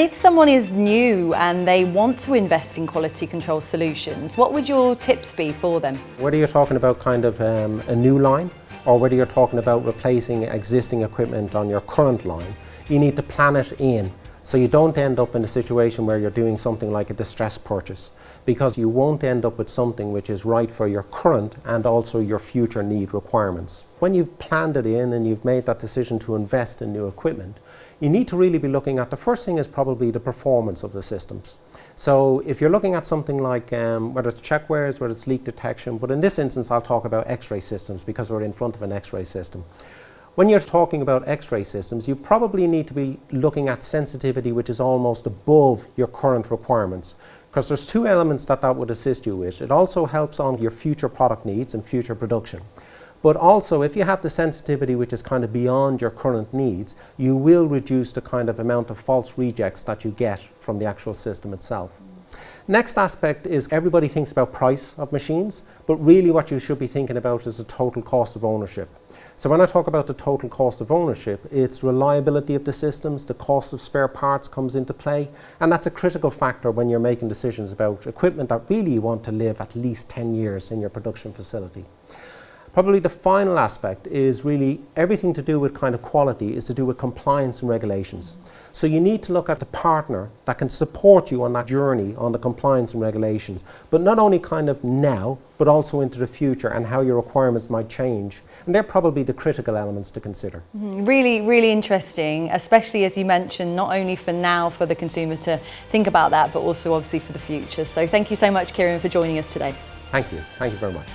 If someone is new and they want to invest in quality control solutions, what would your tips be for them? Whether you're talking about kind of a new line or whether you're talking about replacing existing equipment on your current line, you need to plan it in so you don't end up in a situation where you're doing something like a distressed purchase, because you won't end up with something which is right for your current and also your future need requirements. When you've planned it in and you've made that decision to invest in new equipment, you need to really be looking at, the first thing is probably the performance of the systems. So if you're looking at something like whether it's checkwares, whether it's leak detection, but in this instance I'll talk about X-ray systems because we're in front of an X-ray system. When you're talking about X-ray systems, you probably need to be looking at sensitivity which is almost above your current requirements, because there's two elements that would assist you with. It also helps on your future product needs and future production. But also, if you have the sensitivity which is kind of beyond your current needs, you will reduce the kind of amount of false rejects that you get from the actual system itself. Next aspect is, everybody thinks about price of machines, but really what you should be thinking about is the total cost of ownership. So when I talk about the total cost of ownership, it's reliability of the systems, the cost of spare parts comes into play, and that's a critical factor when you're making decisions about equipment that really you want to live at least 10 years in your production facility. Probably the final aspect is really everything to do with kind of quality is to do with compliance and regulations. So you need to look at the partner that can support you on that journey on the compliance and regulations, but not only kind of now, but also into the future and how your requirements might change. And they're probably the critical elements to consider. Really, really interesting, especially as you mentioned, not only for now for the consumer to think about that, but also obviously for the future. So thank you so much, Kieran, for joining us today. Thank you very much.